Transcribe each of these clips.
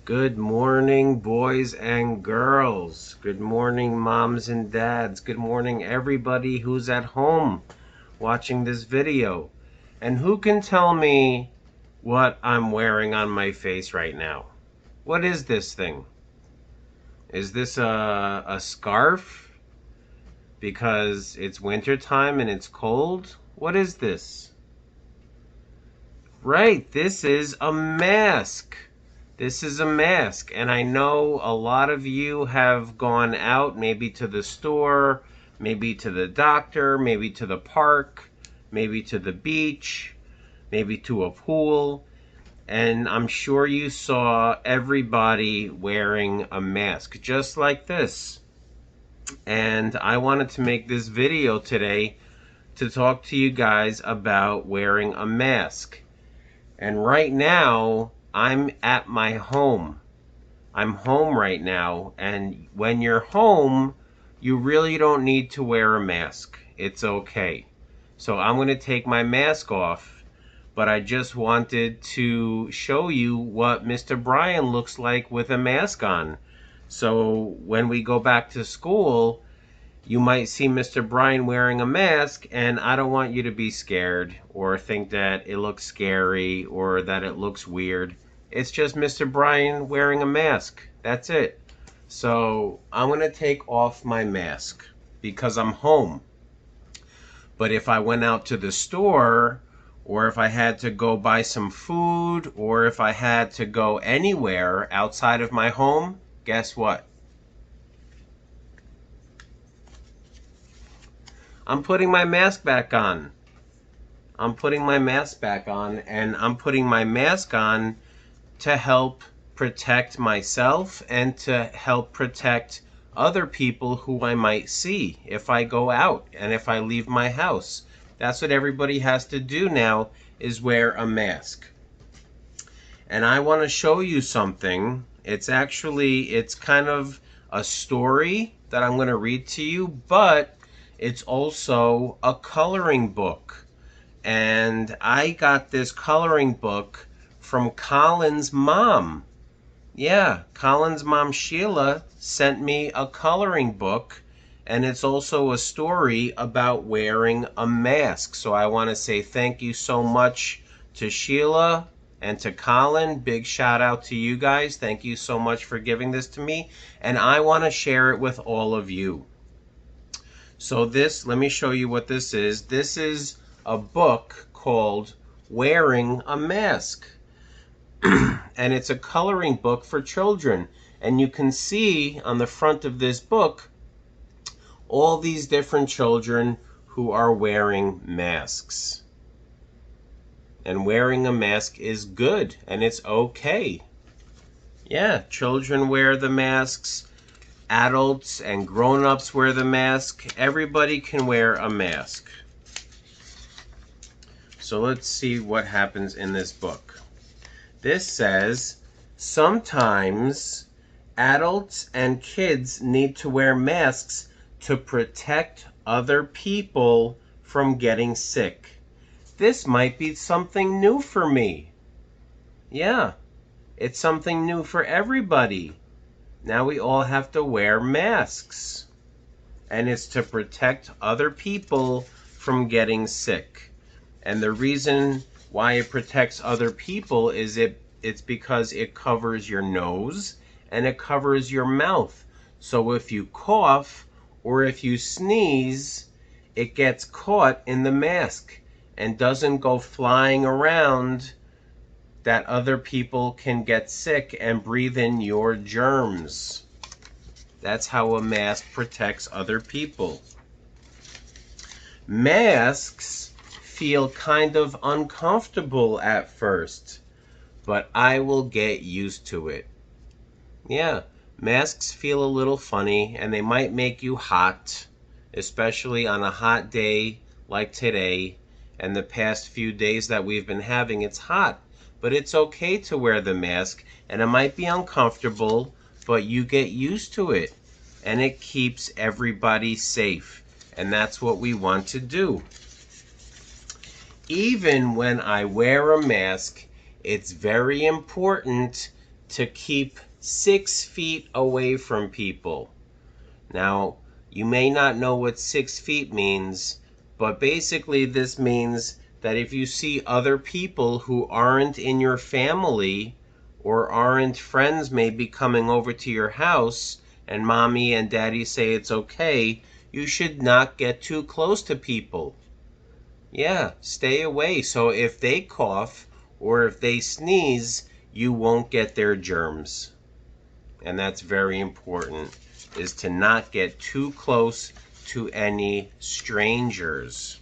Good morning, boys and girls. Good morning, moms and dads. Good morning, everybody who's at home watching this video. And who can tell me what I'm wearing on my face right now? What is this thing? Is this a scarf because it's wintertime and it's cold? What is this? Right, this is a mask. This is a mask, and I know a lot of you have gone out, maybe to the store, maybe to the doctor, maybe to the park, maybe to the beach, maybe to a pool, and I'm sure you saw everybody wearing a mask just like this. And I wanted to make this video today to talk to you guys about wearing a mask. And right now, I'm at my home. I'm home right now, and when you're home, you really don't need to wear a mask. It's okay. So I'm going to take my mask off, but I just wanted to show you what Mr. Brian looks like with a mask on. So when we go back to school, you might see Mr. Brian wearing a mask, and I don't want you to be scared or think that it looks scary or that it looks weird. It's just Mr. Brian wearing a mask. That's it. So I'm going to take off my mask because I'm home. But if I went out to the store, or if I had to go buy some food, or if I had to go anywhere outside of my home, guess what? I'm putting my mask back on. I'm putting my mask back on, and I'm putting my mask on to help protect myself and to help protect other people who I might see if I go out and if I leave my house. That's what everybody has to do now, is wear a mask. And I want to show you something. It's kind of a story that I'm going to read to you, but it's also a coloring book. And I got this coloring book from Colin's mom. Yeah, Colin's mom, Sheila, sent me a coloring book, and it's also a story about wearing a mask. So I want to say thank you so much to Sheila and to Colin. Big shout out to you guys. Thank you so much for giving this to me, and I want to share it with all of you. So let me show you what this is. This is a book called Wearing a Mask. And it's a coloring book for children. And you can see on the front of this book all these different children who are wearing masks. And wearing a mask is good, and it's okay. Yeah, children wear the masks. Adults and grown-ups wear the mask. Everybody can wear a mask. So let's see what happens in this book. This says, sometimes adults and kids need to wear masks to protect other people from getting sick. This might be something new for me. Yeah, it's something new for everybody. Now we all have to wear masks. And it's to protect other people from getting sick. And the reason why it protects other people is it's because it covers your nose and it covers your mouth. So if you cough or if you sneeze, it gets caught in the mask and doesn't go flying around, that other people can get sick and breathe in your germs. That's how a mask protects other people. Masks feel kind of uncomfortable at first, but I will get used to it. Yeah, masks feel a little funny, and they might make you hot, especially on a hot day like today, and the past few days that we've been having, it's hot. But it's okay to wear the mask, and it might be uncomfortable, but you get used to it, and it keeps everybody safe, and that's what we want to do. Even when I wear a mask, it's very important to keep 6 feet away from people. Now, you may not know what 6 feet means, but basically this means that if you see other people who aren't in your family or aren't friends maybe coming over to your house and mommy and daddy say it's okay, you should not get too close to people. Yeah, stay away. So if they cough or if they sneeze, you won't get their germs. And that's very important, is to not get too close to any strangers.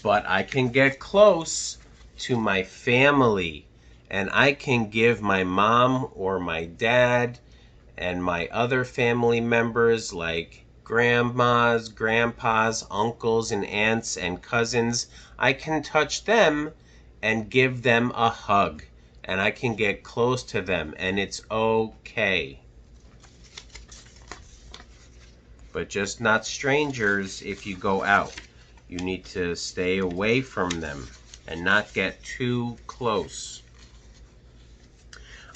But I can get close to my family, and I can give my mom or my dad and my other family members like grandmas, grandpas, uncles, and aunts and cousins, I can touch them and give them a hug. And I can get close to them, and it's okay. But just not strangers if you go out. You need to stay away from them and not get too close.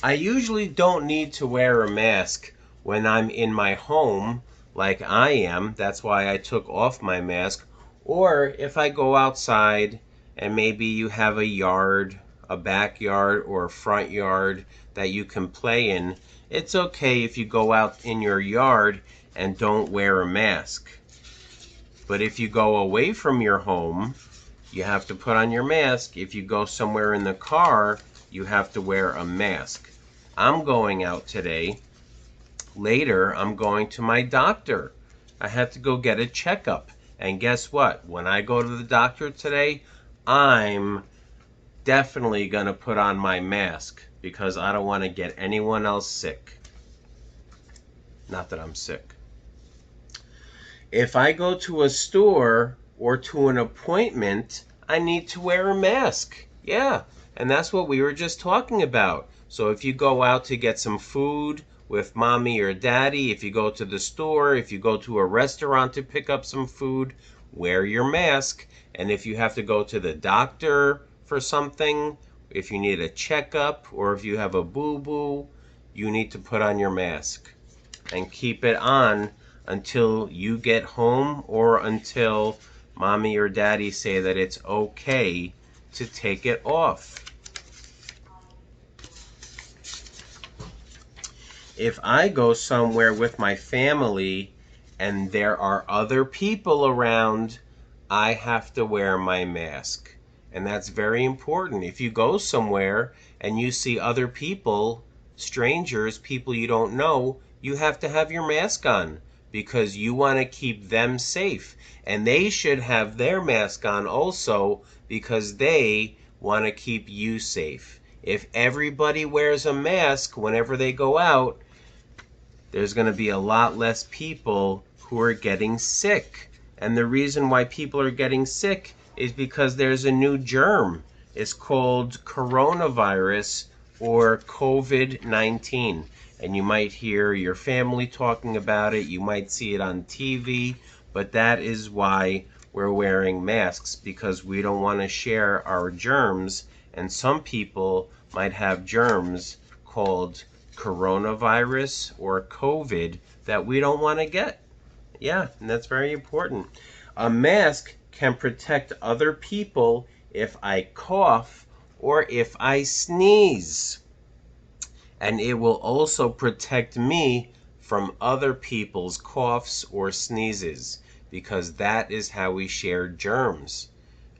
I usually don't need to wear a mask when I'm in my home like I am. That's why I took off my mask. Or if I go outside and maybe you have a yard, a backyard or a front yard that you can play in, it's okay if you go out in your yard and don't wear a mask. But if you go away from your home, you have to put on your mask. If you go somewhere in the car, you have to wear a mask. I'm going out today. Later, I'm going to my doctor. I have to go get a checkup. And guess what? When I go to the doctor today, I'm definitely going to put on my mask because I don't want to get anyone else sick. Not that I'm sick. If I go to a store or to an appointment, I need to wear a mask. Yeah, and that's what we were just talking about. So if you go out to get some food with mommy or daddy, if you go to the store, if you go to a restaurant to pick up some food, wear your mask. And if you have to go to the doctor for something, if you need a checkup or if you have a boo-boo, you need to put on your mask and keep it on until you get home or until mommy or daddy say that it's okay to take it off. If I go somewhere with my family and there are other people around, I have to wear my mask. And that's very important. If you go somewhere and you see other people, strangers, people you don't know, you have to have your mask on because you want to keep them safe. And they should have their mask on also because they want to keep you safe. If everybody wears a mask whenever they go out, there's going to be a lot less people who are getting sick. And the reason why people are getting sick is because there's a new germ. It's called coronavirus or COVID-19. And you might hear your family talking about it. You might see it on TV. But that is why we're wearing masks, because we don't want to share our germs. And some people might have germs called coronavirus or COVID that we don't want to get. Yeah, and that's very important. A mask can protect other people if I cough or if I sneeze. And it will also protect me from other people's coughs or sneezes, because that is how we share germs.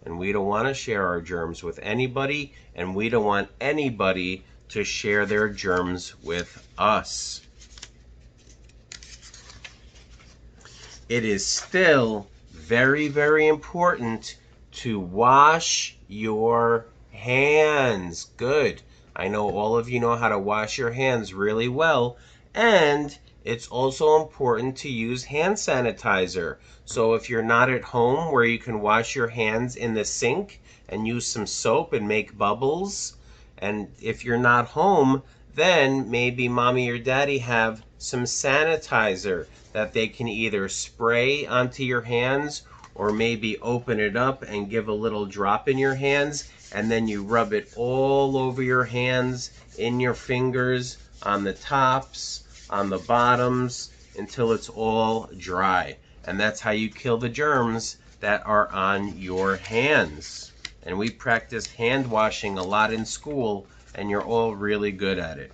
And we don't want to share our germs with anybody, and we don't want anybody to share their germs with us. It is still very, very important to wash your hands. Good. I know all of you know how to wash your hands really well. And it's also important to use hand sanitizer. So if you're not at home where you can wash your hands in the sink and use some soap and make bubbles, and if you're not home, then maybe mommy or daddy have some sanitizer that they can either spray onto your hands or maybe open it up and give a little drop in your hands and then you rub it all over your hands, in your fingers, on the tops, on the bottoms, until it's all dry. And that's how you kill the germs that are on your hands. And we practiced hand washing a lot in school, and you're all really good at it.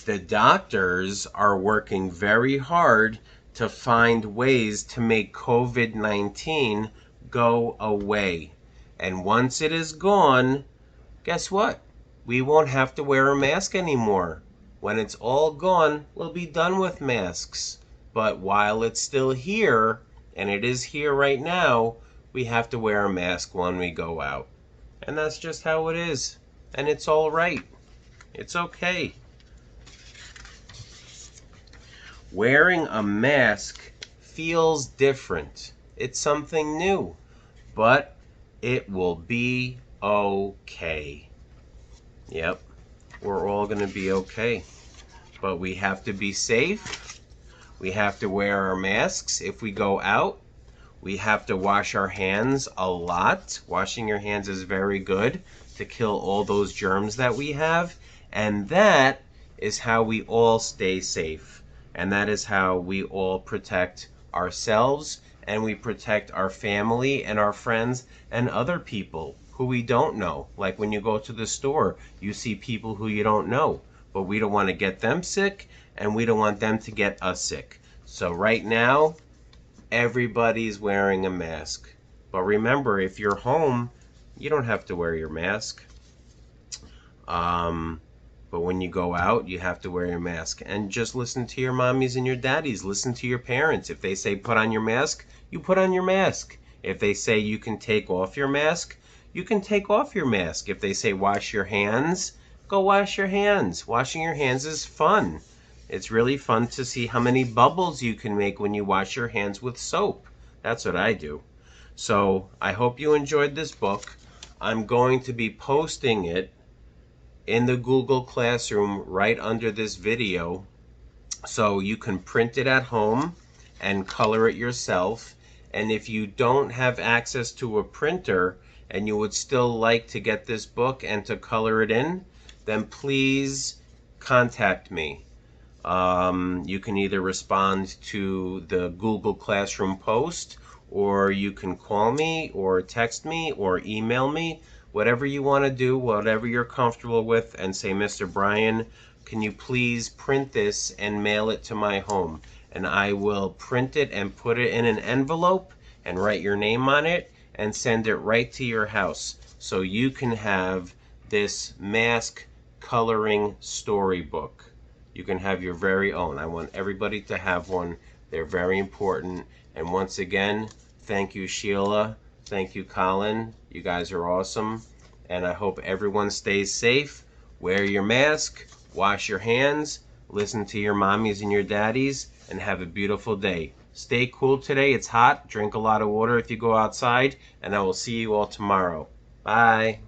The doctors are working very hard to find ways to make COVID-19 go away. And once it is gone, guess what? We won't have to wear a mask anymore. When it's all gone, we'll be done with masks. But while it's still here, and it is here right now, we have to wear a mask when we go out. And that's just how it is. And it's all right. It's okay. Wearing a mask feels different. It's something new, but it will be okay. Yep, we're all going to be okay. But we have to be safe. We have to wear our masks if we go out. We have to wash our hands a lot. Washing your hands is very good to kill all those germs that we have. And that is how we all stay safe. And that is how we all protect ourselves, and we protect our family and our friends and other people who we don't know. Like when you go to the store, you see people who you don't know, but we don't want to get them sick, and we don't want them to get us sick. So right now, everybody's wearing a mask. But remember, if you're home, you don't have to wear your mask. But when you go out, you have to wear your mask. And just listen to your mommies and your daddies. Listen to your parents. If they say put on your mask, you put on your mask. If they say you can take off your mask, you can take off your mask. If they say wash your hands, go wash your hands. Washing your hands is fun. It's really fun to see how many bubbles you can make when you wash your hands with soap. That's what I do. So I hope you enjoyed this book. I'm going to be posting it in the Google Classroom right under this video, so you can print it at home and color it yourself. And if you don't have access to a printer and you would still like to get this book and to color it in, then please contact me. You can either respond to the Google Classroom post, or you can call me or text me or email me. Whatever you want to do, whatever you're comfortable with, and say, Mr. Brian, can you please print this and mail it to my home? And I will print it and put it in an envelope and write your name on it and send it right to your house, so you can have this mask coloring storybook. You can have your very own. I want everybody to have one. They're very important. And once again, thank you, Sheila. Thank you, Colin. You guys are awesome. And I hope everyone stays safe. Wear your mask, wash your hands, listen to your mommies and your daddies, and have a beautiful day. Stay cool today. It's hot. Drink a lot of water if you go outside. And I will see you all tomorrow. Bye.